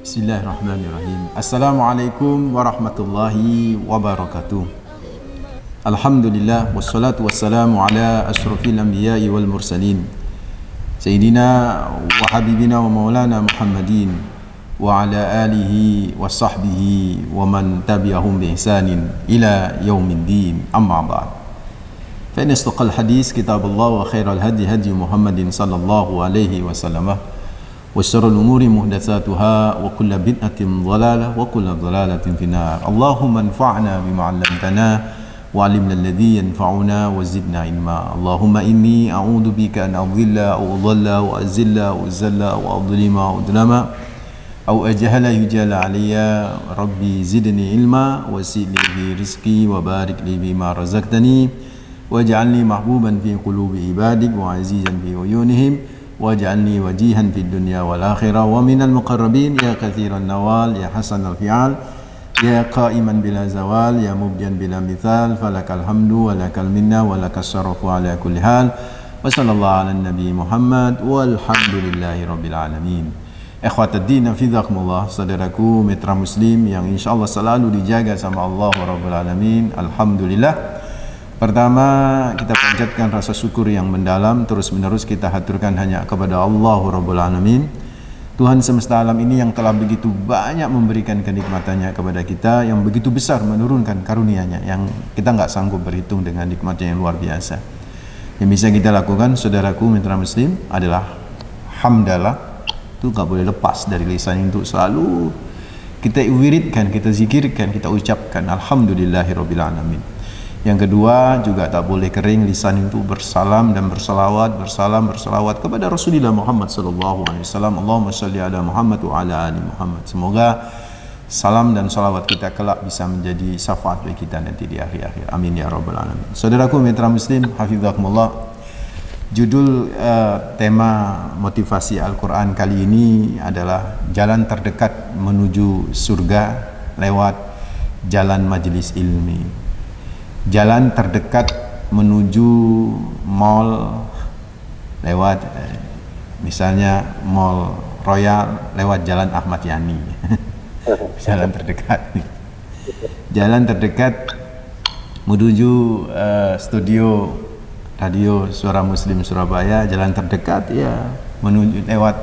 Bismillahirrahmanirrahim. Assalamualaikum warahmatullahi wabarakatuh. Alhamdulillah wassalatu wassalamu ala asyrafil anbiya'i wal mursalin Sayyidina wa habibina wa maulana Muhammadin wa ala alihi wa sahbihi wa man tabi'ahum bi ihsanin ila yaumiddin, amma ba'd. Fa inna asdaqal hadis kitabullah wa khairal hadi hadi Muhammadin sallallahu alaihi wasallam wa syarrul umuri muhdatsatuha wa kullu bid'atin dhalalah wa kullu dhalalatin finnar. Allahumma anfa'na bima 'allamtana wa 'allimna alladhi yanfa'una wa zidna ilma. Allahumma inni a'udzu bika an adhilla aw adhalla wa azilla wa zalla wa adlima wa adlama aw ajhala yujala alayya. Rabbi zidni ilma wa sili bi rizqi wa barik li bima razaqtani waj'alni mahbuban fi qulubi ibadik wa azizan fi uyunihim waj'alni wajihan fid dunya wal akhirah wa minal muqarrabin ya katsiran nawal ya hasanal fi'al ya qa'iman bila zawal ya mubdian bila mithal falakal hamdu wa lakal minna wa lakas syarafu ala kulli hal wa sallallahu ala nabi Muhammad walhamdulillahi rabbil alamin. Ikhwatad din fizakumullah, saudaraku mitra muslim yang insyaallah selalu dijaga sama Allah rabbul alamin. Alhamdulillah. Pertama, kita panjatkan rasa syukur yang mendalam, terus-menerus kita haturkan hanya kepada Allah Rabbul Alamin, Tuhan semesta alam ini yang telah begitu banyak memberikan kenikmatannya kepada kita, yang begitu besar menurunkan karunia-Nya, yang kita nggak sanggup berhitung dengan nikmatnya yang luar biasa. Yang bisa kita lakukan, saudaraku mitra muslim, adalah hamdalah. Itu nggak boleh lepas dari lisan untuk selalu kita wiridkan, kita zikirkan, kita ucapkan Alhamdulillahirabbil alamin. Yang kedua, juga tak boleh kering lisan itu bersalam dan bersalawat, bersalawat kepada Rasulullah Muhammad sallallahu alaihi wasallam. Allahumma shalli ala Muhammad wa ala ali Muhammad. Semoga salam dan salawat kita kelak bisa menjadi syafaat bagi kita nanti di akhir-akhir. Amin ya rabbal alamin. Saudaraku mitra muslim, hafizakumullah. Judul tema motivasi Al-Quran kali ini adalah jalan terdekat menuju surga lewat jalan majelis ilmi. Jalan terdekat menuju mall lewat misalnya Mall Royal lewat jalan Ahmad Yani. Jalan terdekat. Jalan terdekat menuju studio radio Suara Muslim Surabaya, jalan terdekat ya menuju lewat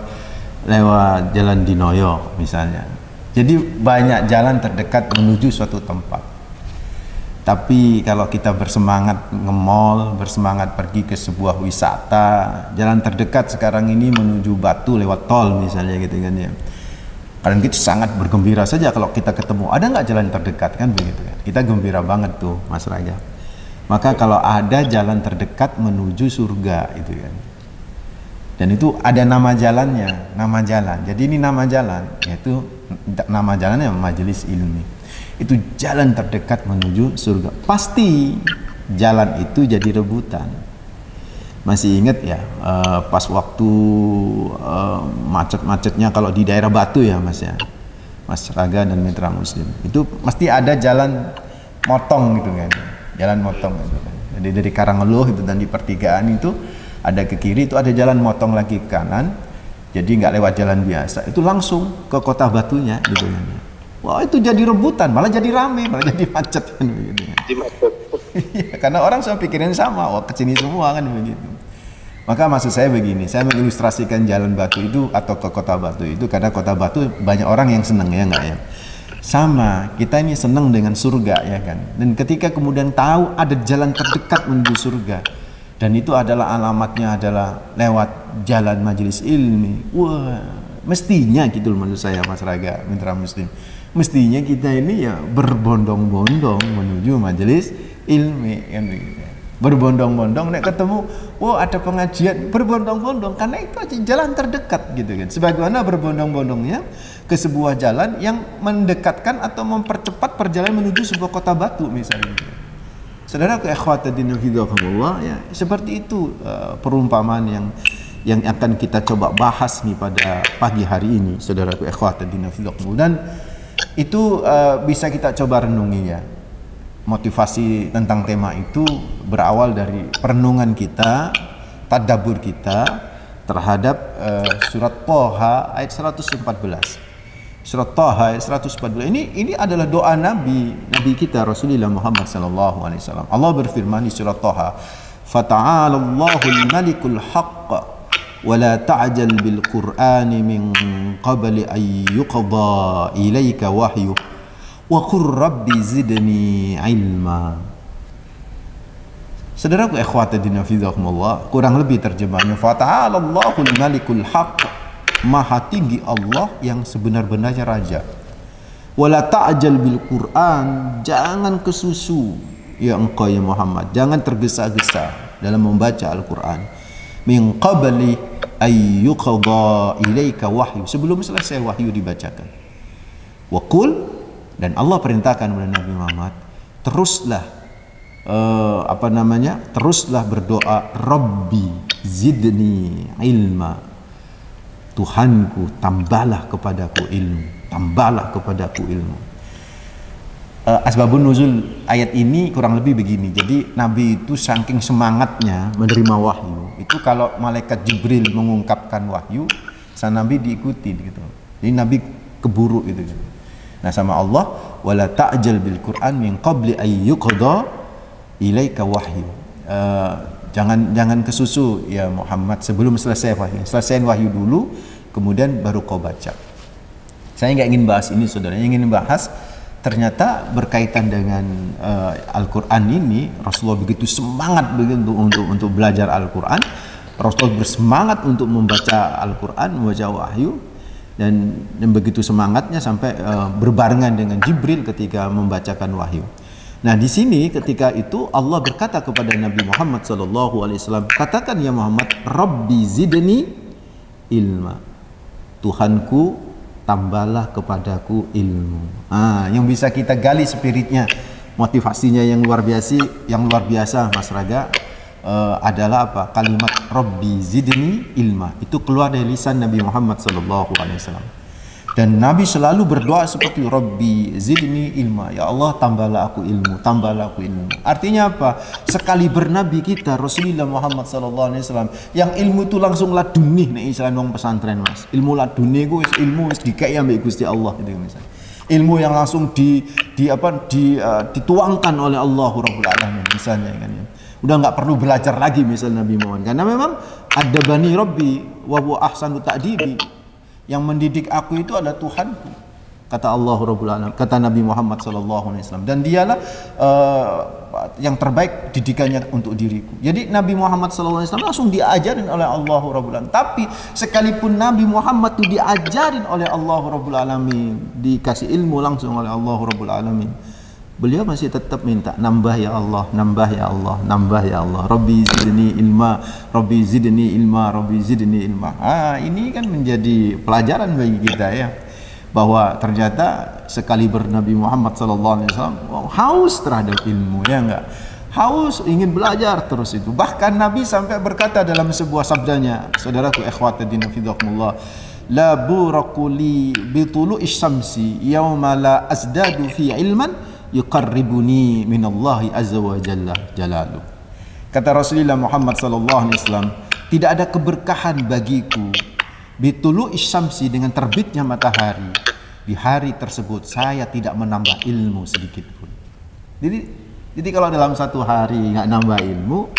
jalan Dinoyo misalnya. Jadi banyak jalan terdekat menuju suatu tempat. Tapi kalau kita bersemangat nge-mall, bersemangat pergi ke sebuah wisata, jalan terdekat sekarang ini menuju Batu lewat tol misalnya gitu kan ya. Kadang kita sangat bergembira saja kalau kita ketemu, ada nggak jalan terdekat kan begitu kan. Kita gembira banget tuh Mas Raga. Maka kalau ada jalan terdekat menuju surga itu kan. Dan itu ada nama jalannya, nama jalan. Jadi ini nama jalan, yaitu nama jalannya majelis ilmi. Itu jalan terdekat menuju surga. Pasti jalan itu jadi rebutan. Masih ingat ya pas waktu macet-macetnya kalau di daerah Batu ya Mas ya, Mas Raga dan mitra muslim, itu pasti ada jalan motong gitu kan, jalan motong gitu kan. Jadi dari Karangeluh itu dan di pertigaan itu ada ke kiri itu ada jalan motong lagi ke kanan. Jadi nggak lewat jalan biasa, itu langsung ke kota Batunya gitu kan. Wah itu jadi rebutan, malah jadi rame, malah jadi macet kan begitu. Karena orang semua pikirin sama, wah kesini semua kan begitu. Maka maksud saya begini, saya mengilustrasikan jalan Batu itu atau ke kota Batu itu karena kota Batu banyak orang yang seneng ya nggak ya. Sama kita ini seneng dengan surga ya kan. Dan ketika kemudian tahu ada jalan terdekat menuju surga dan itu adalah alamatnya adalah lewat jalan majelis ilmi. Wah mestinya gitu menurut saya Mas Raga, mitra muslim. Mestinya kita ini ya berbondong-bondong menuju majelis ilmi kan begitu. Berbondong-bondong nek ketemu, oh ada pengajian, berbondong-bondong karena itu aja jalan terdekat gitu kan. Sebagaimana berbondong-bondongnya ke sebuah jalan yang mendekatkan atau mempercepat perjalanan menuju sebuah kota Batu misalnya. Saudara ikhwatuddin fillah ya, seperti itu perumpamaan yang akan kita coba bahas nih pada pagi hari ini, saudaraku ikhwatuddin fillah. Dan itu bisa kita coba renungi ya. motivasi tentang tema itu berawal dari perenungan kita, tadabbur kita terhadap surat Thaha ayat 114. Surat Thaha ayat 114 ini adalah doa Nabi kita Rasulullah Muhammad sallallahu alaihi wasallam. Allah berfirman di surat Thaha, "Fata'alallahul malikul haqq wa la ta'jal bil Qur'ani min qabli an yuqda ilaika wahyu wa qur rabbi zidni ilma." Saudaraku ikhwatadina fizakumullah, kurang lebih terjemahnya fata'alallahul malikul haqq, maha tinggi Allah yang sebenar-benarnya raja. Wala ta'jal bil Qur'an, jangan kesusu ya engkau ya Muhammad, jangan tergesa-gesa dalam membaca Al-Qur'an. Min qabli ay yuqda ilaika wahyu, sebelum selesai wahyu dibacakan. Wa qul, dan Allah perintahkan kepada Nabi Muhammad, teruslah teruslah berdoa, Rabbi zidni ilma, Tuhanku tambahlah kepadaku ilmu, tambahlah kepadaku ilmu. Asbabun nuzul ayat ini kurang lebih begini. Jadi Nabi itu saking semangatnya menerima wahyu, itu kalau malaikat Jibril mengungkapkan wahyu, sang Nabi diikuti gitu. Jadi Nabi keburu gitu. Nah sama Allah, wala ta'jal bil Qur'an min qabli ay yuqda ilaika wahyu. Jangan kesusu ya Muhammad sebelum selesai wahyu. Selesaiin wahyu dulu, kemudian baru kau baca. Saya nggak ingin bahas ini, saudara. Ingin bahas ternyata berkaitan dengan Al-Quran ini. Rasulullah begitu semangat untuk belajar Al-Quran. Rasulullah bersemangat untuk membaca Al-Quran, membaca wahyu, dan begitu semangatnya sampai berbarengan dengan Jibril ketika membacakan wahyu. Nah di sini ketika itu Allah berkata kepada Nabi Muhammad SAW, katakan ya Muhammad, Rabbi zidni ilma, Tuhanku tambahlah kepadaku ilmu. Yang bisa kita gali spiritnya, motivasinya yang luar biasa Mas Raga, adalah apa? Kalimat Rabbi zidni ilma itu keluar dari lisan Nabi Muhammad SAW. Dan Nabi selalu berdoa seperti Rabbi zidni ilma, ya Allah tambahlah aku ilmu, tambahlah aku ilmu. Artinya apa? Sekali bernabi kita Rasulullah Muhammad SAW, yang ilmu itu langsung laduni nih istilah wong pesantren Mas. Ilmu laduni gue ilmu dikai ambek Gusti Allah gitu misalnya. Ilmu yang langsung dituangkan oleh Allah Rabbul Alamin misalnya kan ya. Udah nggak perlu belajar lagi misalnya Nabi Muhammad, karena memang ada bani Rabbi wa huwa ahsanu ta'dibi. Yang mendidik aku itu adalah Tuhanku, kata Allah Rabbul Alamin, kata Nabi Muhammad SAW, dan dialah yang terbaik didikannya untuk diriku. Jadi Nabi Muhammad SAW langsung diajarin oleh Allah Rabbul Alamin. Tapi sekalipun Nabi Muhammad itu diajarin oleh Allah Rabbul Alamin, dikasih ilmu langsung oleh Allah Rabbul Alamin, beliau masih tetap minta nambah ya Allah, nambah ya Allah, nambah ya Allah. Rabbi zidni ilma, Rabbi zidni ilma, Rabbi zidni ilma. Ini kan menjadi pelajaran bagi kita ya, bahwa ternyata sekali bernabi Muhammad SAW haus terhadap ilmu, ya enggak? Haus ingin belajar terus itu. Bahkan Nabi sampai berkata dalam sebuah sabdanya, saudaraku ikhwatadina fidakumullah, la burakuli bitulu isyamsi yawma la azdadu fi ilman yuqarribuni minallahi azza wa jalla jalalu. Kata Rasulullah Muhammad SAW, tidak ada keberkahan bagiku bitulu isyamsi, dengan terbitnya matahari, di hari tersebut saya tidak menambah ilmu sedikit pun. Jadi kalau dalam satu hari nggak nambah ilmu,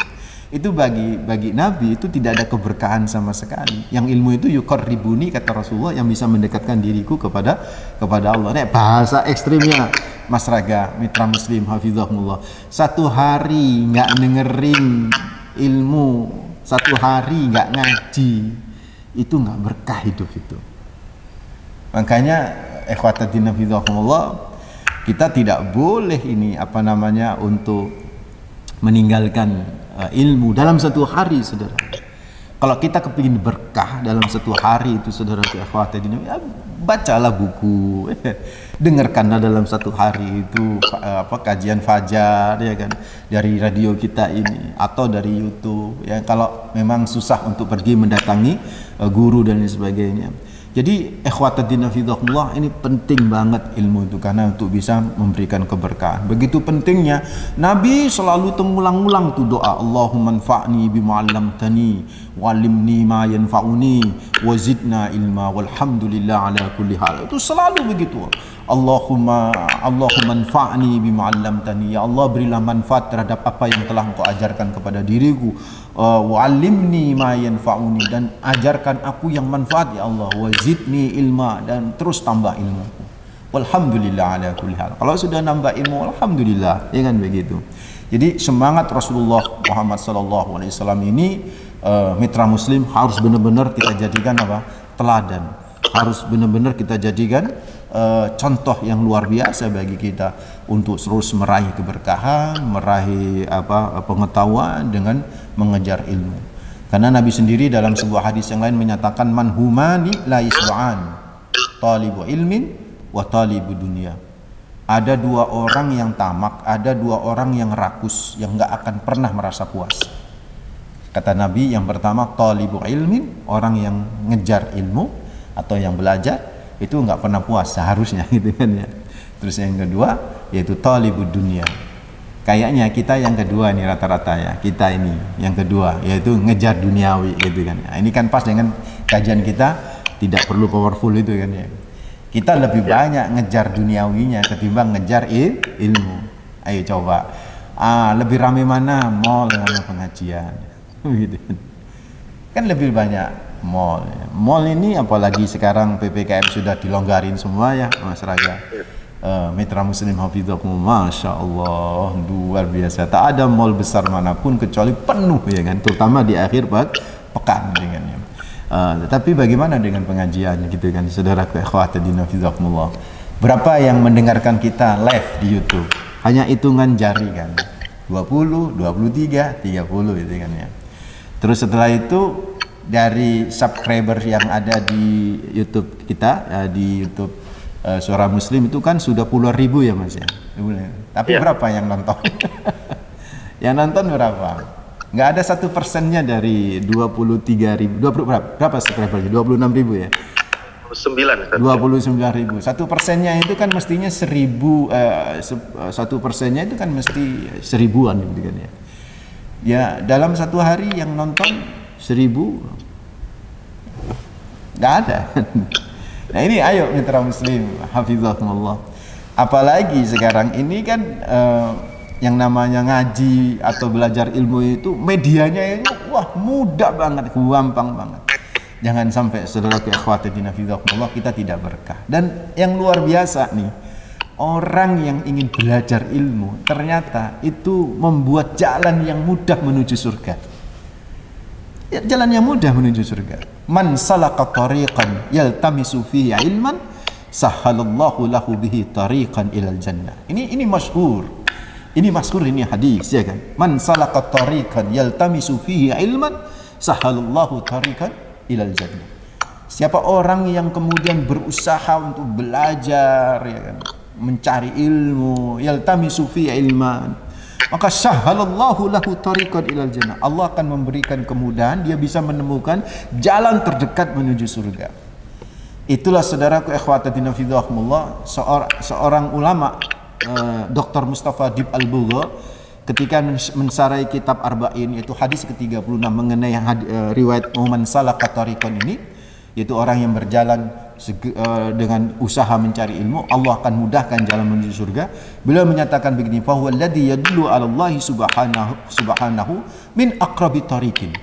itu bagi Nabi itu tidak ada keberkahan sama sekali. Yang ilmu itu yuqarribuni, kata Rasulullah, yang bisa mendekatkan diriku kepada Allah. Nek bahasa ekstrimnya Mas Raga, mitra muslim hafizahumullah, satu hari nggak dengerin ilmu, satu hari nggak ngaji, itu nggak berkah hidup itu. Makanya ikhwatadina hafizahumullah, kita tidak boleh untuk meninggalkan ilmu dalam satu hari, saudara. Kalau kita kepingin berkah dalam satu hari itu, saudara ikhwatadina, ya bacalah buku, dengarkanlah dalam satu hari itu kajian fajar ya kan, dari radio kita ini atau dari YouTube ya, kalau memang susah untuk pergi mendatangi guru dan sebagainya. Jadi ikhwatuddin fillah, ini penting banget ilmu itu karena untuk bisa memberikan keberkahan. Begitu pentingnya Nabi selalu mengulang-ulang tuh doa, Allahumma anfa'ni bima 'allamtani wa'allimni ma yanfa'uni wa zidna ilma walhamdulillah ala kulli hal. Itu selalu begitu. Allahumma anfa'ni bima 'allamtani, ya Allah berilah manfaat terhadap apa yang telah Engkau ajarkan kepada diriku, wa'allimni ma yanfa'uni, dan ajarkan aku yang manfaat ya Allah, wa zidni ilma, dan terus tambah ilmuku, walhamdulillah ala kulli hal. Kalau sudah nambah ilmu, alhamdulillah, ya kan begitu. Jadi semangat Rasulullah Muhammad SAW ini, mitra muslim, harus benar-benar kita jadikan apa? Teladan. Harus benar-benar kita jadikan contoh yang luar biasa bagi kita untuk terus meraih keberkahan, meraih pengetahuan dengan mengejar ilmu. Karena Nabi sendiri dalam sebuah hadis yang lain menyatakan, man humani la yasba'an, talibu ilmin wa talibu dunia. Ada dua orang yang tamak, ada dua orang yang rakus, yang gak akan pernah merasa puas. Kata Nabi, yang pertama talibu ilmin, orang yang ngejar ilmu atau yang belajar, itu nggak pernah puas seharusnya, gitu kan ya. Terus yang kedua yaitu talibud dunia. Kayaknya kita yang kedua nih rata-rata ya, kita ini yang kedua yaitu ngejar duniawi, gitu kan. Nah, ini kan pas dengan kajian kita, tidak perlu powerful itu kan ya. Kita lebih banyak ngejar duniawinya ketimbang ngejar ilmu. Ayo coba, lebih ramai mana mall sama pengajian, gitu kan lebih banyak mall. Mall ini apalagi sekarang PPKM sudah dilonggarin semua ya Mas Raga. Mitra muslim hafizahumullah, Masya Allah, luar biasa. Tak ada mall besar manapun kecuali penuh ya kan, terutama di akhir pekan dengan ya. Tetapi bagaimana dengan pengajian gitu kan, saudaraku ikhwatuddin hafizahumullah? Berapa yang mendengarkan kita live di YouTube? Hanya hitungan jari kan, 20, 23, 30 gitu kan ya. Terus setelah itu dari subscriber yang ada di YouTube kita, di YouTube Suara Muslim itu kan sudah puluhan ribu ya Mas ya. Tapi berapa yang nonton? Yang nonton berapa? Nggak ada 1%-nya dari 23 ribu. Berapa subscribernya? 26 ribu ya? 29 ribu. 1%-nya itu kan mestinya 1%, 1%-nya itu kan mesti 1000-an gitu kan ya. Ya dalam satu hari yang nonton 1000 nggak ada. Nah ini ayo mitra muslim hafizahumullah, apalagi sekarang ini kan yang namanya ngaji atau belajar ilmu itu medianya itu wah mudah banget, gampang banget. Jangan sampai saudaraku ikhwatuddin hafizahumullah kita tidak berkah. Dan yang luar biasa nih, orang yang ingin belajar ilmu ternyata itu membuat jalan yang mudah menuju surga. Ya, jalan yang mudah menuju surga. Man salaka tariqan yaltamisu fihi ilman sahhalallahu lahu bihi tariqan ilal jannah. Ini masyhur. Ini masyhur, ini hadis ya kan. Man salaka tariqan yaltamisu fihi ilman sahhalallahu tariqan ilal jannah. Siapa orang yang kemudian berusaha untuk belajar ya kan, mencari ilmu, yaltamisu fihi ilman, maka sahhalallahu lahu tariqan ilal jannah. Allah akan memberikan kemudahan, dia bisa menemukan jalan terdekat menuju surga. Itulah saudaraku ikhwatuddin fillah, seorang ulama, Dr. Mustafa Dib Al-Bugha, ketika mensarai kitab Arba'in, yaitu hadis ke-36 mengenai riwayat man salaka tariqan ini, yaitu orang yang berjalan dengan usaha mencari ilmu, Allah akan mudahkan jalan menuju surga. Beliau menyatakan begini, fa huwa alladhi yadullu 'ala Allah subhanahu min aqrabi tariqin.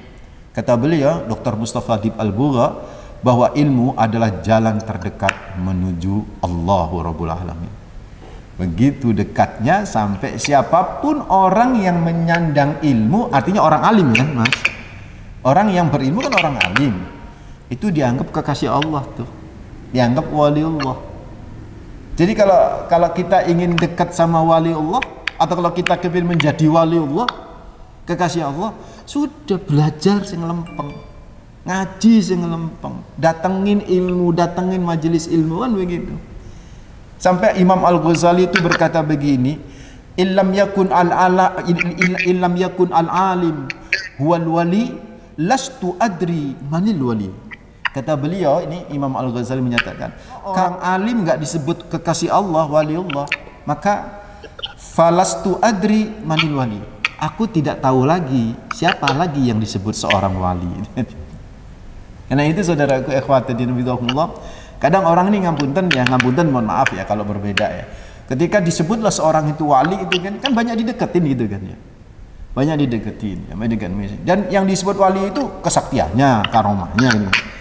Kata beliau Dr. Mustafa Dib Al-Bugha, bahwa ilmu adalah jalan terdekat menuju Allah Rabbul Alamin. Begitu dekatnya sampai siapapun orang yang menyandang ilmu, artinya orang alim kan Mas. Orang yang berilmu kan orang alim, itu dianggap kekasih Allah tuh, dianggap waliullah. Jadi kalau kita ingin dekat sama waliullah, atau kalau kita kepingin menjadi waliullah, kekasih Allah, sudah belajar sing lempeng, ngaji sing lempeng, datengin ilmu, datengin majelis ilmuwan begitu. Sampai Imam Al-Ghazali itu berkata begini, illam yakun al-alim huwal wali lastu adri manil wali. Kata beliau ini, Imam Al-Ghazali menyatakan, orang alim nggak disebut kekasih Allah, waliullah, maka falastu adri manil wali. Aku tidak tahu lagi siapa lagi yang disebut seorang wali. Karena itu saudaraku ikhwatiddin fillah, kadang orang ini ngapunten mohon maaf ya kalau berbeda ya. Ketika disebutlah seorang itu wali itu kan banyak dideketin gitu kan ya. Banyak dideketin ya, dan yang disebut wali itu kesaktiannya, karomahnya gitu.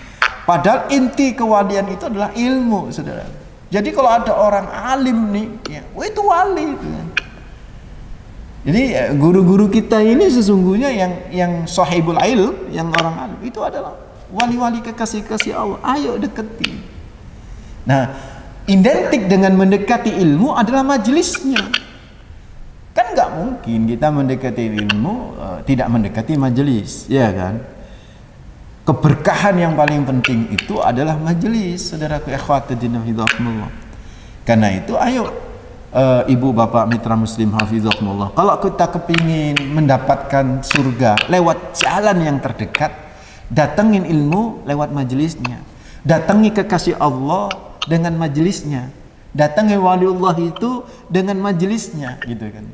Padahal inti kewalian itu adalah ilmu, saudara. Jadi kalau ada orang alim nih, ya, itu wali itu kan. Jadi guru-guru kita ini sesungguhnya yang sahibul ilm, yang orang alim itu adalah wali-wali kekasih-kasih Allah. Ayo deketi. Nah, identik dengan mendekati ilmu adalah majelisnya. Kan nggak mungkin kita mendekati ilmu tidak mendekati majelis, ya kan? Keberkahan yang paling penting itu adalah majelis, saudaraku ikhwatiddin fillah. Karena itu ayo ibu bapak mitra muslim hafizakumullah, kalau kita kepingin mendapatkan surga lewat jalan yang terdekat, datengin ilmu lewat majelisnya, datangi kekasih Allah dengan majelisnya, datangi waliullah itu dengan majelisnya, gitu kan,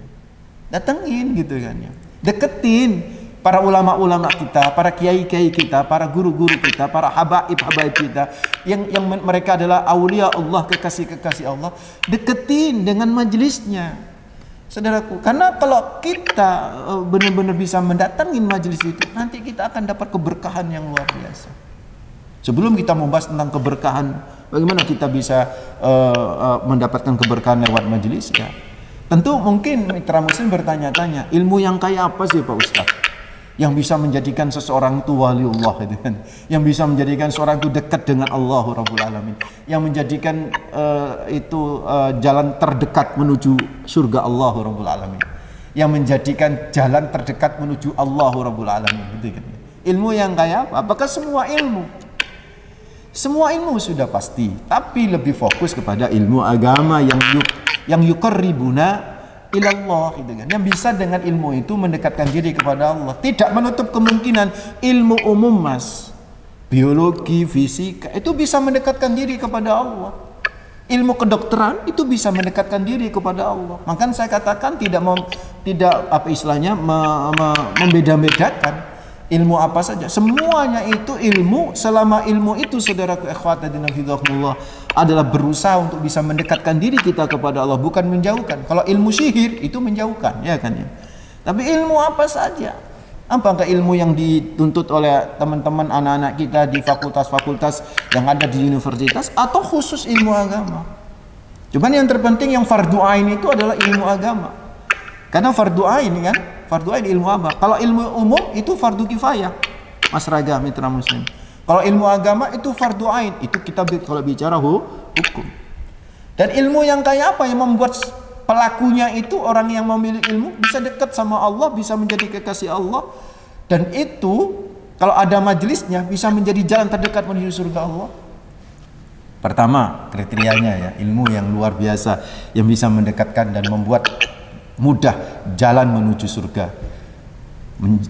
datengin gitu kan ya, deketin para ulama-ulama kita, para kiai-kiai kita, para guru-guru kita, para habaib-habaib kita yang mereka adalah aulia Allah, kekasih-kekasih Allah, deketin dengan majelisnya, saudaraku. Karena kalau kita benar-benar bisa mendatangin majelis itu, nanti kita akan dapat keberkahan yang luar biasa. Sebelum kita membahas tentang keberkahan, bagaimana kita bisa mendapatkan keberkahan lewat majelis ya. Tentu mungkin mitra muslim bertanya-tanya, ilmu yang kayak apa sih Pak Ustadz yang bisa menjadikan seseorang itu waliullah gitu kan, yang bisa menjadikan seorang itu dekat dengan Allah Rabbul Alamin, yang menjadikan jalan terdekat menuju surga Allah Rabbul Alamin, yang menjadikan jalan terdekat menuju Allah Rabbul Alamin gitu kan. Ilmu yang kayak apa? Apakah semua ilmu? Semua ilmu sudah pasti, tapi lebih fokus kepada ilmu agama yang yuqarribuna ilallah gitu kan, yang bisa dengan ilmu itu mendekatkan diri kepada Allah. Tidak menutup kemungkinan ilmu umum mas, biologi, fisika itu bisa mendekatkan diri kepada Allah. Ilmu kedokteran itu bisa mendekatkan diri kepada Allah. Maka saya katakan tidak membeda-bedakan ilmu apa saja, semuanya itu ilmu, selama ilmu itu saudaraku ikhwatiddin fillah adalah berusaha untuk bisa mendekatkan diri kita kepada Allah, bukan menjauhkan. Kalau ilmu sihir itu menjauhkan, ya kan ya. Tapi ilmu apa saja, apakah ilmu yang dituntut oleh teman-teman anak-anak kita di fakultas-fakultas yang ada di universitas, atau khusus ilmu agama. Cuman yang terpenting yang fardu ain itu adalah ilmu agama. Karena fardu ain kan, fardu ain ilmu apa? Kalau ilmu umum itu fardu kifayah, Mas Raga mitra muslim. Kalau ilmu agama itu fardu ain, itu kita kalau bicara hukum. Dan ilmu yang kayak apa yang membuat pelakunya itu orang yang memiliki ilmu bisa dekat sama Allah, bisa menjadi kekasih Allah, dan itu kalau ada majelisnya bisa menjadi jalan terdekat menuju surga Allah. Pertama kriterianya ya, ilmu yang luar biasa yang bisa mendekatkan dan membuat mudah jalan menuju surga,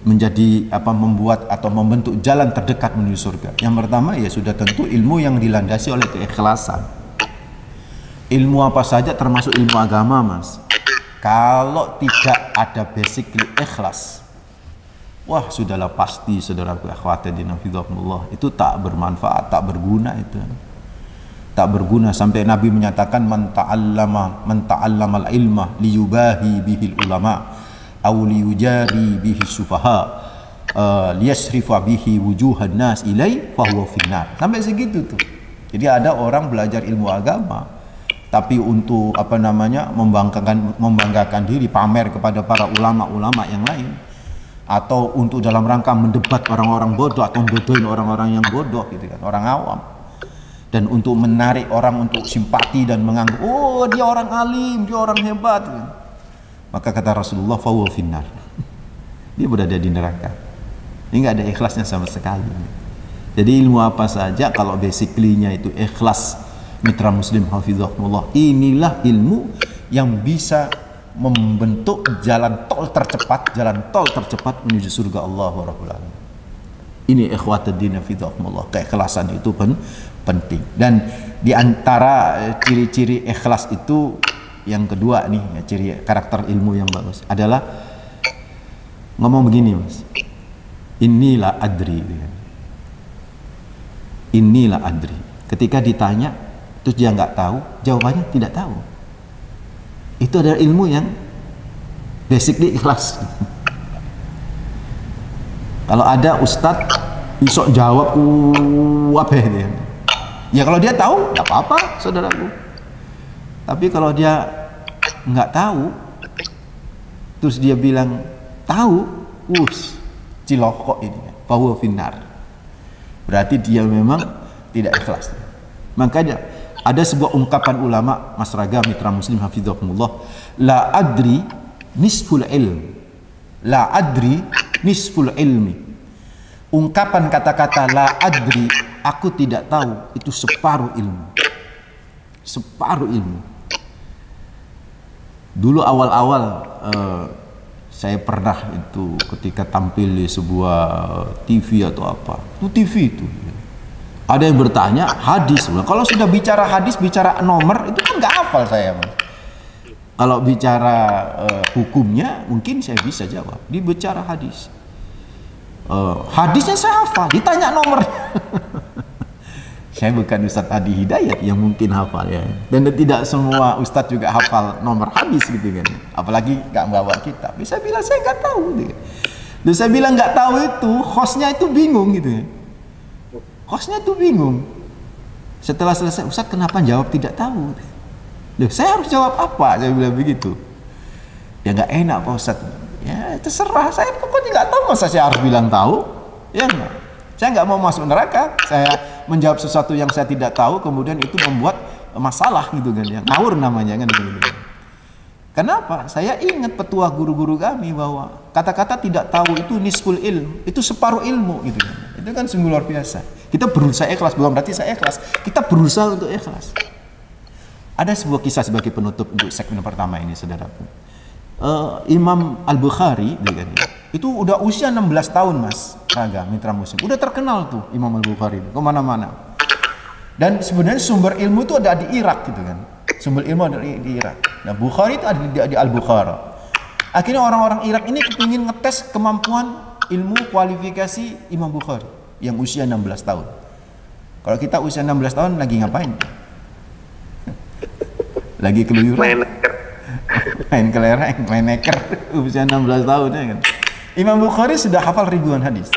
menjadi membuat atau membentuk jalan terdekat menuju surga. Yang pertama ya sudah tentu ilmu yang dilandasi oleh keikhlasan. Ilmu apa saja termasuk ilmu agama mas, kalau tidak ada basic ikhlas, wah sudahlah pasti saudaraku akhwatiddin fillah, itu tak bermanfaat, tak berguna itu. Tak berguna, sampai Nabi menyatakan man ta'allama al-ilma liyubahi bihil ulama aw liyujari bihi sufaha liyasrifa bihi wujuhan nas ilai fa huwa finnar. Sampai segitu tuh. Jadi ada orang belajar ilmu agama tapi untuk membanggakan diri, pamer kepada para ulama-ulama yang lain, atau untuk dalam rangka mendebat orang-orang bodoh atau bodohin orang-orang yang bodoh gitu kan, orang awam. Dan untuk menarik orang untuk simpati dan menganggap, oh dia orang alim, dia orang hebat. Maka kata Rasulullah, fahuwa finnar. Dia berada di neraka. Ini nggak ada ikhlasnya sama sekali. Jadi ilmu apa saja kalau basically-nya itu ikhlas, mitra muslim hafizahumullah, inilah ilmu yang bisa membentuk jalan tol tercepat menuju surga Allah Rabbul Alamin. Ini ikhwatuddin fillah, keikhlasan itu penting. Dan di antara ciri-ciri ikhlas itu yang kedua nih, ya, ciri karakter ilmu yang bagus adalah ngomong begini, Mas. Inilah adri. Inilah adri. Ketika ditanya terus dia nggak tahu, jawabannya tidak tahu. Itu adalah ilmu yang basically ikhlas. Kalau ada ustadz besok jawab apa ya? Ya kalau dia tahu, nggak apa-apa, saudaraku. Tapi kalau dia nggak tahu, terus dia bilang tahu, cilokok ini, bahwa finar. Berarti dia memang tidak ikhlas. Makanya ada sebuah ungkapan ulama, Mas Raga, mitra Muslim hafizahumullah, la adri nisful ilm, la adri nisful ilmi. Ungkapan kata-kata la adri, aku tidak tahu, itu separuh ilmu. Separuh ilmu. Dulu awal-awal saya pernah itu ketika tampil di sebuah TV atau apa, itu TV itu ada yang bertanya hadis. Kalau sudah bicara hadis, bicara nomor, itu kan nggak hafal saya, Mas. Kalau bicara hukumnya mungkin saya bisa jawab. Dia bicara hadis, hadisnya saya hafal, ditanya nomor. Saya bukan Ustadz Adi Hidayat yang mungkin hafal ya, dan tidak semua Ustadz juga hafal nomor hadis gitu kan, apalagi nggak bawa kitab. Bisa bilang saya nggak tahu gitu kan. Dan saya bilang nggak tahu itu, hostnya itu bingung gitu ya. Hostnya itu bingung. Setelah selesai, Ustadz kenapa jawab tidak tahu? Loh, saya harus jawab apa? Saya bilang begitu. Ya nggak enak Pak Ustadz. Ya terserah, saya pokoknya nggak tahu, masa saya harus bilang tahu? Ya enggak. Saya nggak mau masuk neraka. Saya menjawab sesuatu yang saya tidak tahu, kemudian itu membuat masalah gitu kan, yang ngawur namanya kan gitu. Kenapa? Saya ingat petua guru-guru kami bahwa kata-kata tidak tahu itu nisful ilm, itu separuh ilmu gitu kan. Itu kan sungguh luar biasa. Kita berusaha ikhlas, bukan berarti saya ikhlas. Kita berusaha untuk ikhlas. Ada sebuah kisah sebagai penutup untuk segmen pertama ini, saudaraku. Imam Al-Bukhari itu udah usia 16 tahun, Mas Raga, mitra Muslim. Udah terkenal tuh Imam Al-Bukhari kemana-mana. Dan sebenarnya sumber ilmu itu ada di Irak gitu kan. Sumber ilmu ada di Irak. Nah, Bukhari itu ada di Al-Bukhara. Akhirnya orang-orang Irak ini kepingin ngetes kemampuan ilmu kualifikasi Imam Bukhari yang usia 16 tahun. Kalau kita usia 16 tahun lagi ngapain? Lagi keluyuran. Main kelereng, main neker, usia 16 tahun ya kan. Imam Bukhari sudah hafal ribuan hadis.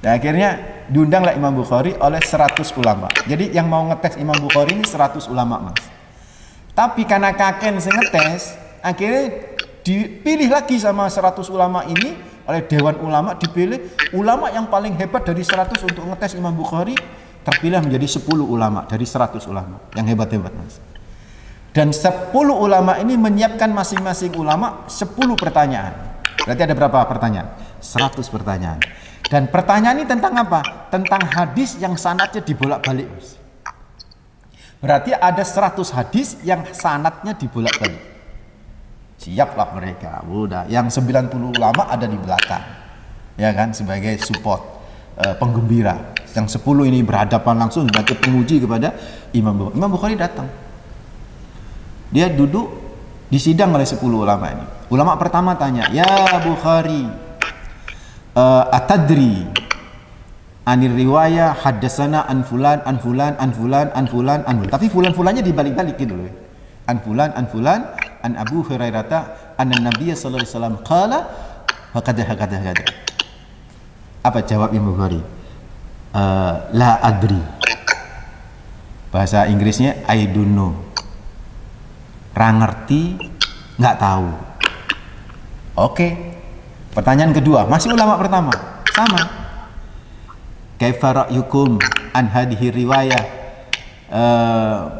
Dan akhirnya diundanglah Imam Bukhari oleh 100 ulama. Jadi yang mau ngetes Imam Bukhari ini 100 ulama, Mas. Tapi karena kakek ngetes, akhirnya dipilih lagi sama 100 ulama ini oleh dewan ulama, dipilih ulama yang paling hebat dari 100 untuk ngetes Imam Bukhari, terpilih menjadi 10 ulama dari 100 ulama yang hebat-hebat, Mas. Dan 10 ulama ini menyiapkan masing-masing ulama 10 pertanyaan. Berarti ada berapa pertanyaan? 100 pertanyaan. Dan pertanyaan ini tentang apa? Tentang hadis yang sanadnya dibolak-balik. Berarti ada 100 hadis yang sanadnya dibolak-balik. Siaplah mereka. Udah, yang 90 ulama ada di belakang. Ya kan, sebagai support, penggembira. Yang 10 ini berhadapan langsung sebagai penguji kepada Imam Bukhari. Imam Bukhari datang. Dia duduk disidang oleh 10 ulama ini. Ulama pertama tanya, "Ya Bukhari, atadri anir riwayah haddasana an fulan an fulan an fulan an fulan an fulan." Tapi fulan-fulannya dibalik-balik gitu loh. An fulan an Abu Hurairah anna Nabiy sallallahu alaihi wasallam qala hakada. Apa jawab Imam Bukhari? La adri. Bahasa Inggrisnya I don't know. Ra ngerti, nggak tahu. Oke. Pertanyaan kedua, masih ulama pertama, sama. Kaifa ra'yukum an hadhihi riwayah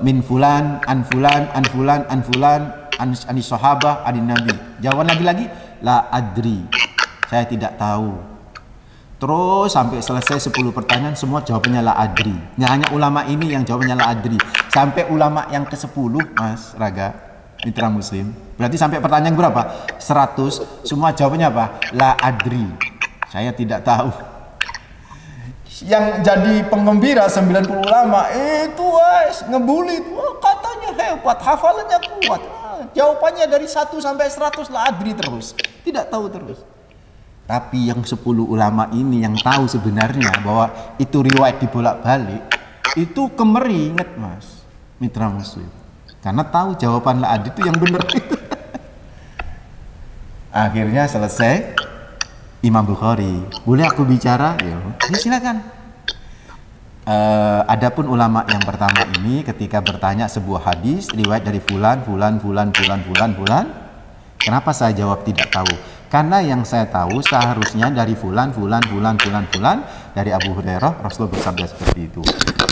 min fulan an fulan an fulan an fulan an sahabah an nabi. Jawaban lagi la adri. Saya tidak tahu. Terus sampai selesai 10 pertanyaan semua jawabannya la adri. Nggak hanya ulama ini yang jawabannya la adri. Sampai ulama yang ke-10, Mas Raga, mitra Muslim. Berarti sampai pertanyaan berapa? 100. Semua jawabannya apa? La adri. Saya tidak tahu. yang jadi penggembira 90 ulama itu ngebully, katanya hebat, hafalannya kuat. Jawabannya dari 1 sampai 100 la adri terus, tidak tahu terus. Tapi yang 10 ulama ini yang tahu sebenarnya bahwa itu riwayat dibolak-balik, itu kemeringet Mas Mitra Muslim, karena tahu jawaban la adri itu yang benar itu. Akhirnya selesai, Imam Bukhari, boleh aku bicara? Ya silakan. Adapun ulama yang pertama ini ketika bertanya sebuah hadis riwayat dari fulan, kenapa saya jawab tidak tahu? Karena yang saya tahu seharusnya dari fulan, dari Abu Hurairah Rasulullah bersabda seperti itu.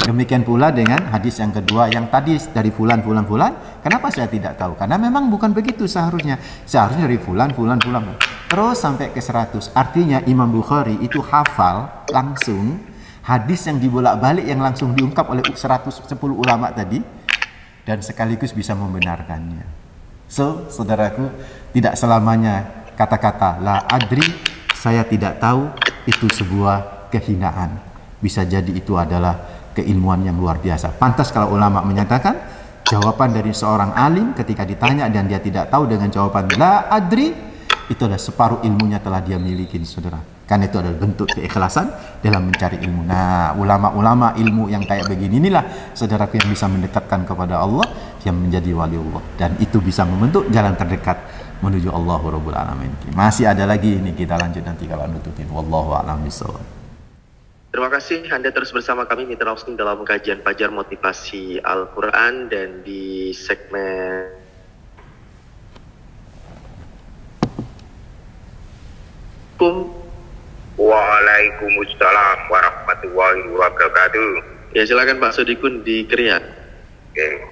Demikian pula dengan hadis yang kedua yang tadi dari fulan, kenapa saya tidak tahu? Karena memang bukan begitu seharusnya. Seharusnya dari fulan. Terus sampai ke 100. Artinya Imam Bukhari itu hafal langsung hadis yang dibolak-balik yang langsung diungkap oleh 110 ulama tadi, dan sekaligus bisa membenarkannya. So, saudaraku, tidak selamanya kata-kata la adri, saya tidak tahu, itu sebuah kehinaan. Bisa jadi itu adalah keilmuan yang luar biasa. Pantas kalau ulama menyatakan jawaban dari seorang alim ketika ditanya dan dia tidak tahu dengan jawaban la adri, itu adalah separuh ilmunya telah dia miliki, saudara. Karena itu adalah bentuk keikhlasan dalam mencari ilmu. Nah, ulama-ulama ilmu yang kayak begini inilah, saudaraku, yang bisa mendekatkan kepada Allah, yang menjadi wali Allah. Dan itu bisa membentuk jalan terdekat menuju Allah Rabbul Alamin. Masih ada lagi ini, kita lanjut nanti kalau nutupin. Wallahu a'lam bishawab. Terima kasih Anda terus bersama kami Mitra Muslim dalam kajian Fajar Motivasi Al-Quran, dan di segmen Waalaikumsalam warahmatullahi wabarakatuh. Ya, silakan Pak Sodikun di Krian. Oke.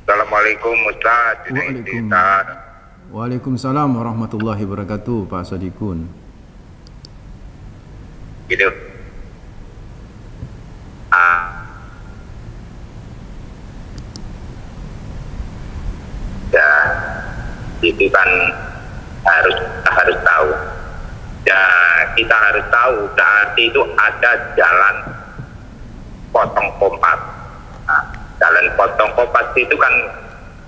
Assalamualaikum Ustaz. Waalaikumsalam warahmatullahi wabarakatuh Pak Sodikun. Gitu. Ya, itu kan harus tahu. Ya, kita harus tahu berarti itu ada jalan potong kompas. Nah, jalan potong kompas itu kan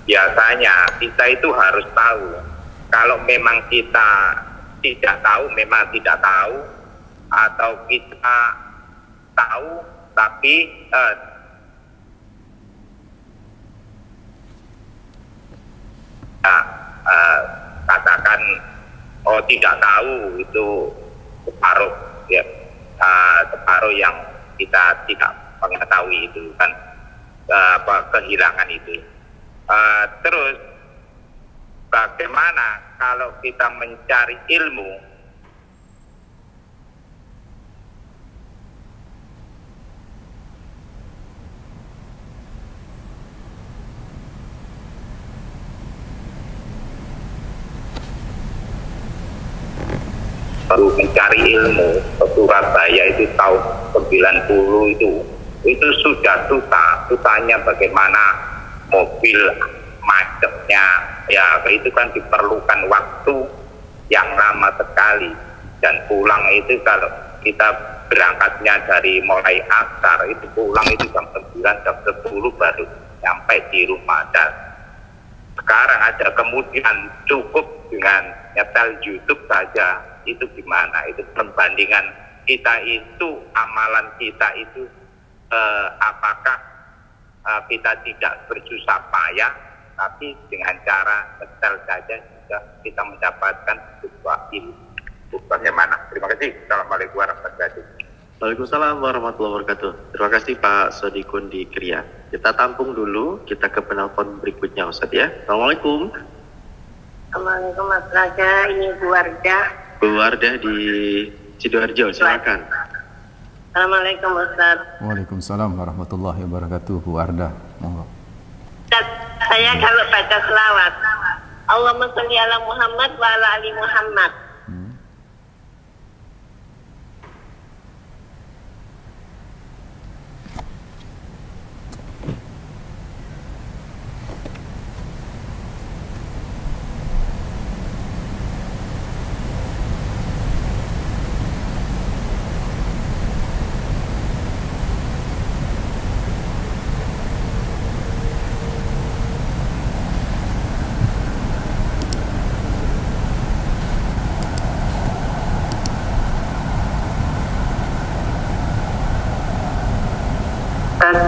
biasanya kita itu harus tahu. Kalau memang kita tidak tahu, memang tidak tahu, atau kita tahu tapi katakan tidak tahu, itu separuh ya, separuh yang kita tidak mengetahui itu kan, kehilangan itu. Terus bagaimana kalau kita mencari ilmu baru mencari ilmu ke Surabaya itu tahun 90 itu sudah susahnya bagaimana mobil macetnya ya, itu kan diperlukan waktu yang lama sekali, dan pulang itu kalau kita berangkatnya dari mulai asar itu pulang itu jam 9 jam 10 baru sampai di rumah. Dan sekarang ada kemudian cukup dengan nyetel YouTube saja, itu gimana? Itu perbandingan kita itu, amalan kita itu apakah kita tidak bersusah payah, tapi dengan cara nyetel saja juga kita mendapatkan sebuah ilmu. Bagaimana? Terima kasih. Assalamualaikum warahmatullahi wabarakatuh. Waalaikumsalam warahmatullahi wabarakatuh. Terima kasih Pak Sodikun di Krian. Kita tampung dulu, kita ke penelpon berikutnya Ustaz ya. Assalamualaikum. Assalamualaikum Mas Raja, ini Bu Wardah. Bu Wardah di Sidoarjo, silakan. Assalamualaikum Ustaz. Waalaikumsalam warahmatullahi wabarakatuh Bu Wardah. Monggo. Ustaz, saya kalau baca selawat, Allahumma sholli ala Muhammad wa ala ali Muhammad.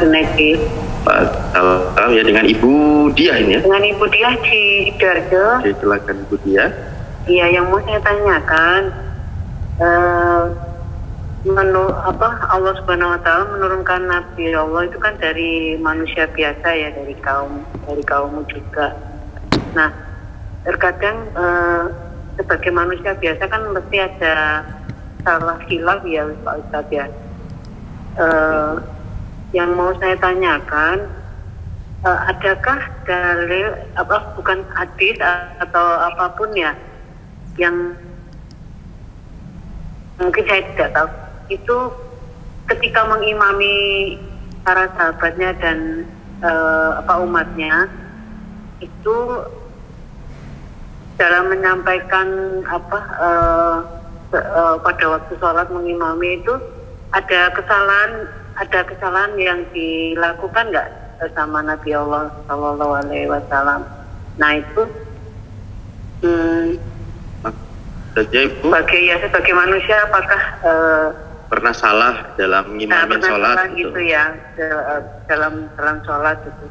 Junedi. Salam ya, dengan Ibu Diah ini ya. Dengan Ibu Diah di Sidoarjo. Oke, silakan Ibu Diah. Iya, yang mau saya tanyakan, Allah Subhanahu Wa Taala menurunkan Nabi Allah itu kan dari manusia biasa ya, dari kaummu juga. Nah, terkadang sebagai manusia biasa kan mesti ada salah hilaf ya Pak Ustadz ya. Yang mau saya tanyakan, adakah dalil bukan hadis atau apapun ya yang mungkin saya tidak tahu, itu ketika mengimami para sahabatnya dan umatnya itu dalam menyampaikan pada waktu sholat mengimami itu ada kesalahan yang dilakukan nggak sama Nabi Allah Shallallahu Alaihi Wasallam. Nah itu sebagai manusia apakah pernah salah dalam mengimamin sholat gitu ya, dalam sholat gitu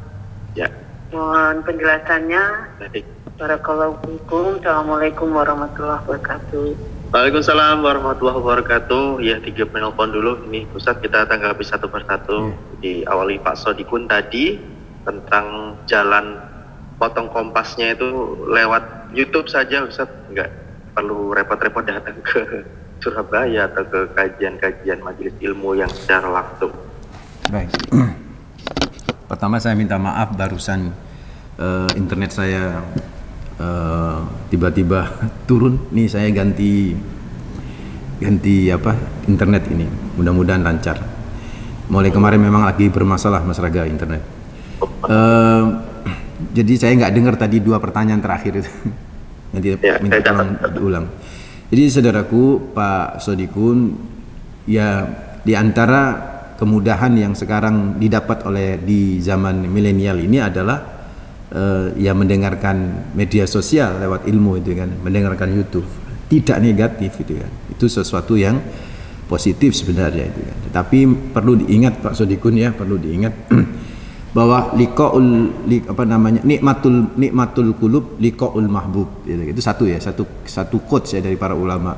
ya. Mohon penjelasannya. Baik. Barakallahu fikum. Assalamualaikum warahmatullahi wabarakatuh. Waalaikumsalam warahmatullahi wabarakatuh. Ya, 3 penelpon dulu. Ini Ustadz kita tanggapi satu persatu. Diawali Pak Sodikun tadi tentang jalan potong kompasnya itu lewat YouTube saja Ustadz, nggak perlu repot-repot datang ke Surabaya atau ke kajian-kajian majelis ilmu yang secara langsung. Baik. Pertama saya minta maaf, barusan internet saya tiba-tiba turun. Nih saya ganti internet ini. Mudah-mudahan lancar. Mulai kemarin memang lagi bermasalah Mas Raga internet. Jadi saya nggak dengar tadi 2 pertanyaan terakhir itu. Nanti minta tolong diulang. Jadi saudaraku Pak Sodikun, ya di antara kemudahan yang sekarang didapat di zaman milenial ini adalah ya mendengarkan media sosial lewat ilmu itu kan, mendengarkan YouTube, tidak negatif itu kan, itu sesuatu yang positif sebenarnya itu kan. Tetapi perlu diingat Pak Sodikun ya, perlu diingat bahwa nikmatul qulub liqaul mahbub itu satu quotes ya dari para ulama,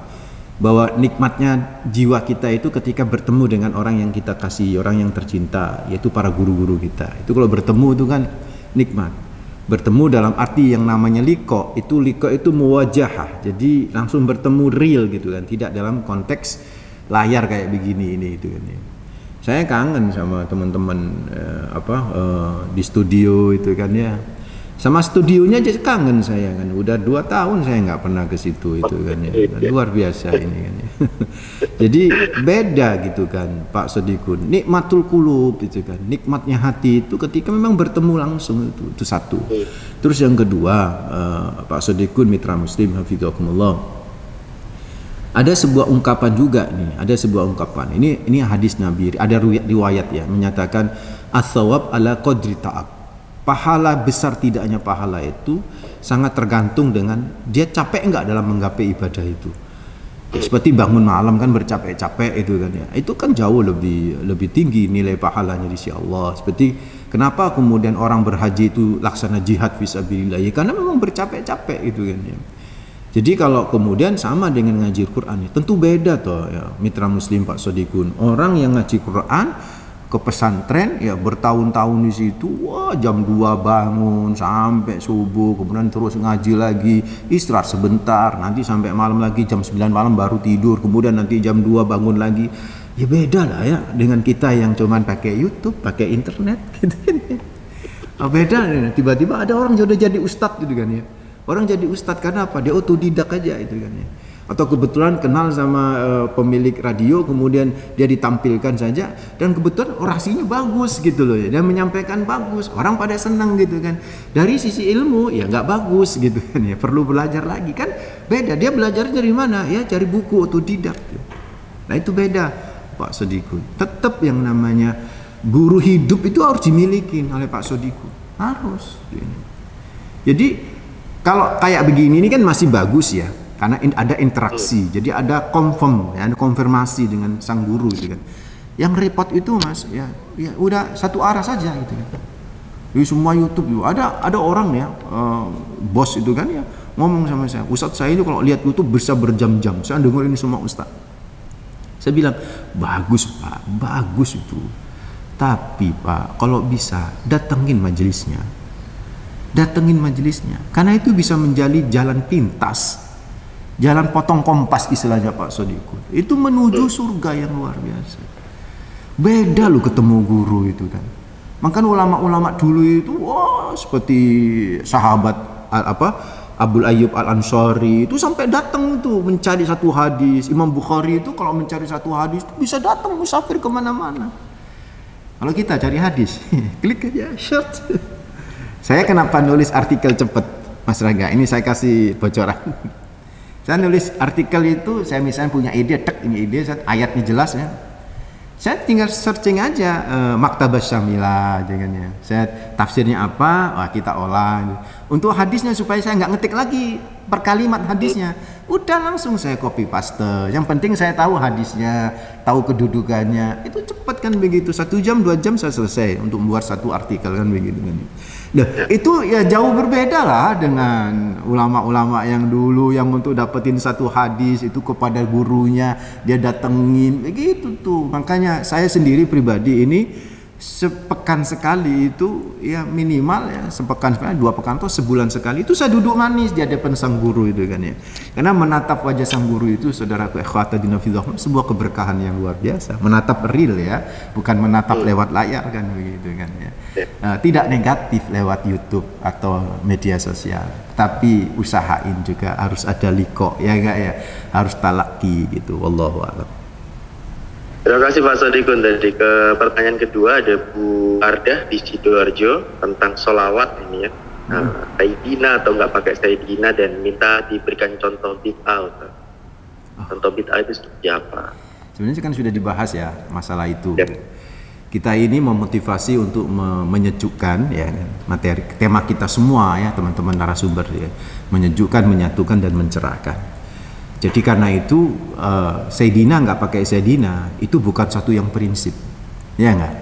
bahwa nikmatnya jiwa kita itu ketika bertemu dengan orang yang kita kasih, orang yang tercinta, yaitu para guru-guru kita. Itu kalau bertemu itu kan nikmat. Bertemu dalam arti yang namanya liqa itu muwajahah, jadi langsung bertemu real gitu kan, tidak dalam konteks layar kayak begini ini itu kan ya. Saya kangen sama teman-teman di studio itu kan ya, sama studionya aja kangen saya kan, udah 2 tahun saya nggak pernah ke situ itu kan ya, luar biasa ini kan ya. Jadi beda gitu kan Pak Sodikun, nikmatul qulub itu kan, nikmatnya hati itu ketika memang bertemu langsung, itu satu. Terus yang kedua Pak Sodikun mitra muslim hafidzakumullah, ada sebuah ungkapan juga nih, ada sebuah ungkapan ini hadis Nabi, ada riwayat ya menyatakan as-shawab ala qadri ta'ab. Pahala besar tidaknya pahala itu sangat tergantung dengan dia capek enggak dalam menggapai ibadah itu. Ya, seperti bangun malam kan bercapek-capek itu kan ya, itu kan jauh lebih tinggi nilai pahalanya di sisi Allah. Seperti kenapa kemudian orang berhaji itu laksana jihad fisabilillah, ya karena memang bercapek-capek itu kan ya. Jadi kalau kemudian sama dengan ngaji Quran, ya, tentu beda toh ya mitra muslim Pak Sodikun. Orang yang ngaji Quran ke pesantren ya bertahun-tahun di situ, wah jam 2 bangun sampai subuh, kemudian terus ngaji lagi, istirahat sebentar, nanti sampai malam lagi jam 9 malam baru tidur, kemudian nanti jam 2 bangun lagi. Ya beda lah ya dengan kita yang cuman pakai YouTube, pakai internet gitu kan. Beda nih, tiba-tiba ada orang sudah jadi ustadz gitu kan ya. Orang jadi ustadz karena apa? Dia otodidak aja itu kan ya. Atau kebetulan kenal sama pemilik radio, kemudian dia ditampilkan saja, dan kebetulan orasinya bagus gitu loh ya, dan menyampaikan bagus, orang pada senang gitu kan. Dari sisi ilmu ya nggak bagus gitu kan ya, perlu belajar lagi kan, beda. Dia belajar dari mana ya, cari buku otodidak. Nah itu beda Pak Sodikun. Tetap yang namanya guru hidup itu harus dimiliki oleh Pak Sodikun, harus. Jadi kalau kayak begini ini kan masih bagus ya, karena ada interaksi, jadi ada confirm, ya, ada konfirmasi dengan sang guru gitu kan. Yang repot itu Mas, ya udah satu arah saja gitu ya. Di semua YouTube itu ada orang ya, bos itu kan ya ngomong sama saya, Ustadz saya ini kalau lihat YouTube bisa berjam-jam, saya dengar ini semua Ustadz. Saya bilang, bagus Pak, bagus itu. Tapi Pak, kalau bisa datengin majelisnya. Datengin majelisnya. Karena itu bisa menjadi jalan pintas. Jalan potong kompas istilahnya Pak Sodikun. Itu menuju surga yang luar biasa. Beda lu ketemu guru itu kan. Makanya ulama-ulama dulu itu wah seperti sahabat Abu Ayyub Al-Ansari itu sampai datang tuh mencari satu hadis. Imam Bukhari itu kalau mencari satu hadis itu bisa datang musafir kemana-mana. Kalau kita cari hadis, klik aja short. Saya kenapa nulis artikel cepet Mas Raga? Ini saya kasih bocoran. Saya nulis artikel itu, saya misalnya punya ide, ini ide, ayatnya jelas ya. Saya tinggal searching aja Maktabah Syamilah jangannya. Saya tafsirnya apa, wah kita olah. Untuk hadisnya supaya saya nggak ngetik lagi per kalimat hadisnya. Udah langsung saya copy paste. Yang penting saya tahu hadisnya, tahu kedudukannya. Itu cepat kan begitu. 1 jam 2 jam saya selesai untuk membuat satu artikel kan begitu kan. Nah, itu ya jauh berbeda lah dengan ulama-ulama yang dulu yang untuk dapetin satu hadis itu kepada gurunya dia datengin begitu tuh. Makanya saya sendiri pribadi ini sepekan sekali itu ya minimal ya sepekan sekali 2 pekan atau sebulan sekali itu saya duduk manis di hadapan sang guru itu kan ya. Karena menatap wajah sang guru itu saudaraku ikhwatadina fillah sebuah keberkahan yang luar biasa. Menatap real ya, bukan menatap lewat layar kan begitu kan ya. Tidak negatif lewat YouTube atau media sosial, tapi usahain juga harus ada liko ya enggak ya, harus talaki gitu. Wallahu a'lam. Terima kasih Pak Sodikun. Tadi ke pertanyaan kedua ada Bu Ardah di Sidoarjo tentang sholawat ini ya. Sayyidina atau nggak pakai Sayyidina dan minta diberikan contoh bid'ah. Contoh bid'ah itu seperti apa? Sebenarnya kan sudah dibahas ya masalah itu. Ya. Kita ini memotivasi untuk menyejukkan ya materi tema kita semua ya teman-teman narasumber ya, menyejukkan, menyatukan dan mencerahkan. Jadi karena itu Sayyidina nggak pakai Sayyidina itu bukan satu yang prinsip, ya nggak?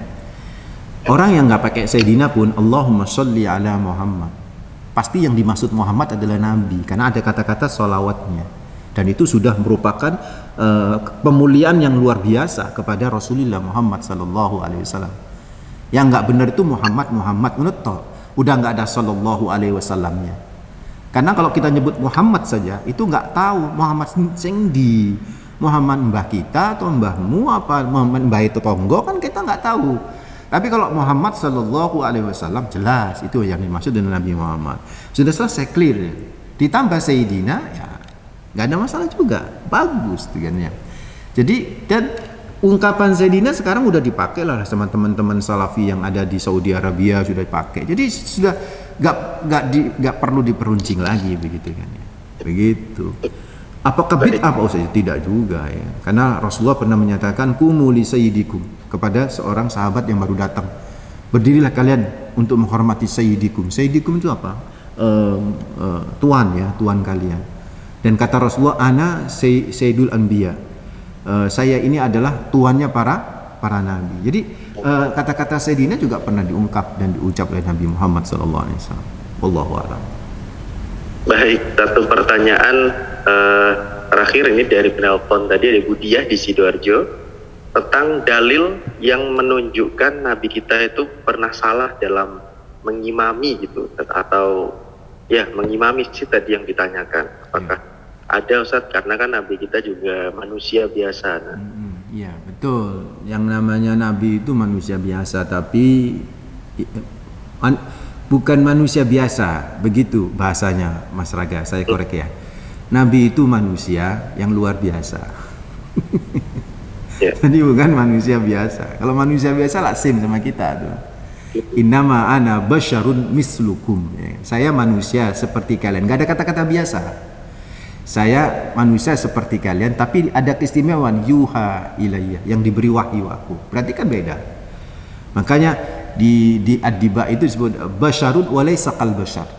Orang yang nggak pakai Sayyidina pun Allahumma sholli ala Muhammad, pasti yang dimaksud Muhammad adalah Nabi karena ada kata-kata sholawatnya. Dan itu sudah merupakan pemuliaan yang luar biasa kepada Rasulullah Muhammad Sallallahu Alaihi Wasallam. Yang nggak benar itu Muhammad menutup, udah nggak ada Sallallahu Alaihi Wasallamnya. Karena kalau kita nyebut Muhammad saja itu nggak tahu Muhammad sing di Muhammad mbah kita atau mbahmu apa Muhammad mbah itu tonggo kan kita nggak tahu. Tapi kalau Muhammad Sallallahu Alaihi Wasallam jelas itu yang dimaksud dengan Nabi Muhammad. Sudah selesai clear. Ditambah Sayyidina ya nggak ada masalah juga, bagus kan ya. Jadi dan ungkapan Sayyidina sekarang udah dipakai lah sama teman-teman Salafi yang ada di Saudi Arabia sudah dipakai. Jadi sudah nggak perlu diperuncing lagi begitu kan ya. Begitu. Apakah bid'ah apa usah? Tidak juga ya. Karena Rasulullah pernah menyatakan kumu li sayyidikum kepada seorang sahabat yang baru datang. Berdirilah kalian untuk menghormati sayyidikum. Sayyidikum itu apa? Tuan ya, tuan kalian. Dan kata Rasulullah, ana sayyidul anbiya. Saya ini adalah tuannya para nabi. Jadi kata-kata Sayyidina juga pernah diungkap dan diucap oleh Nabi Muhammad SAW. Wallahu a'lam. Baik, satu pertanyaan terakhir ini dari penelpon tadi ada Bu Diah di Sidoarjo tentang dalil yang menunjukkan Nabi kita itu pernah salah dalam mengimami gitu atau ya mengimami sih tadi yang ditanyakan apakah ada Ustadz karena kan Nabi kita juga manusia biasa. Iya betul, yang namanya Nabi itu manusia biasa tapi bukan manusia biasa begitu bahasanya Mas Raga, saya korek ya. Nabi itu manusia yang luar biasa. Jadi bukan manusia biasa. Kalau manusia biasa lazim sama kita tuh. Innama ana basyarun mislukum. Saya manusia seperti kalian. Gak ada kata-kata biasa. Saya manusia seperti kalian, tapi ada keistimewaan yuha ilayya yang diberi wahyu aku. Berarti kan beda. Makanya di Ad-Diba itu disebut basyarun walaysa kal basyar.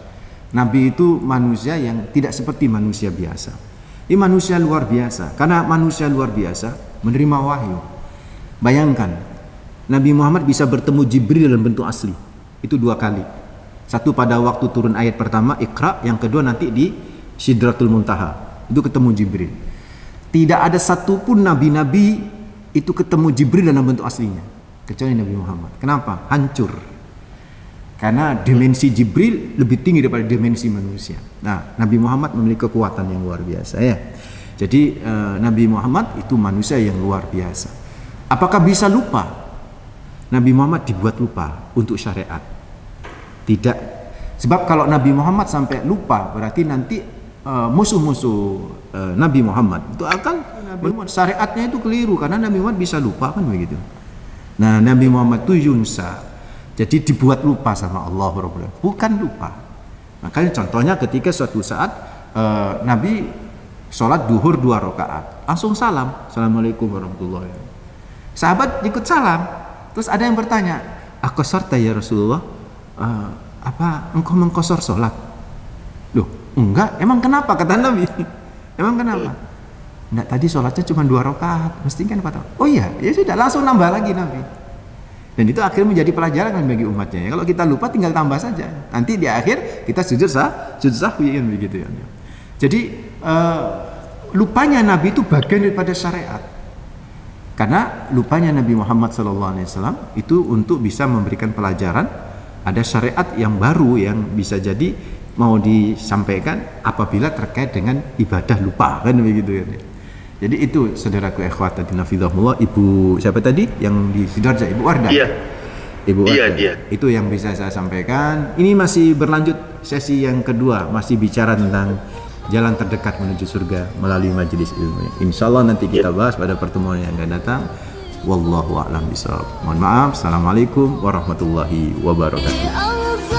Nabi itu manusia yang tidak seperti manusia biasa. Ini manusia luar biasa. Karena manusia luar biasa menerima wahyu. Bayangkan, Nabi Muhammad bisa bertemu Jibril dalam bentuk asli. Itu 2 kali. Satu pada waktu turun ayat pertama, Iqra, yang kedua nanti di Sidratul Muntaha. Itu ketemu Jibril. Tidak ada satupun nabi-nabi itu ketemu Jibril dalam bentuk aslinya, kecuali Nabi Muhammad. Kenapa? Hancur. Karena dimensi Jibril lebih tinggi daripada dimensi manusia. Nah, Nabi Muhammad memiliki kekuatan yang luar biasa ya. Jadi Nabi Muhammad itu manusia yang luar biasa. Apakah bisa lupa? Nabi Muhammad dibuat lupa untuk syariat. Tidak. Sebab kalau Nabi Muhammad sampai lupa, berarti nanti musuh-musuh Nabi Muhammad itu akan syariatnya itu keliru, karena Nabi Muhammad bisa lupa kan begitu. Nah, Nabi Muhammad itu yunsa, jadi dibuat lupa sama Allah, bukan lupa. Makanya contohnya ketika suatu saat Nabi sholat duhur 2 rakaat, langsung salam, assalamualaikum warahmatullahi wabarakatuh. Sahabat ikut salam, terus ada yang bertanya, aqsarta ya Rasulullah, apa engkau mengqasar sholat? Loh, enggak, emang kenapa, kata Nabi? Emang kenapa? Enggak, tadi sholatnya cuma 2 rakaat, mesti kan 4 rakaat. Oh iya, ya sudah, langsung nambah lagi Nabi. Dan itu akhirnya menjadi pelajaran bagi umatnya. Kalau kita lupa tinggal tambah saja. Nanti di akhir kita sujud sahwi kan begitu ya. Jadi lupanya Nabi itu bagian daripada syariat. Karena lupanya Nabi Muhammad SAW itu untuk bisa memberikan pelajaran, ada syariat yang baru yang bisa jadi mau disampaikan apabila terkait dengan ibadah lupa kan begitu kan. Jadi itu saudaraku ikhwati nafidhahullah, Ibu siapa tadi yang di Sidoarjo, Ibu Wardah. Iya. Ibu Wardah. Iya. Itu yang bisa saya sampaikan. Ini masih berlanjut sesi yang kedua, masih bicara tentang jalan terdekat menuju surga melalui majelis ilmu. Insyaallah nanti kita bahas pada pertemuan yang akan datang. Wallahu a'lam bishawab. Mohon maaf. Assalamualaikum warahmatullahi wabarakatuh.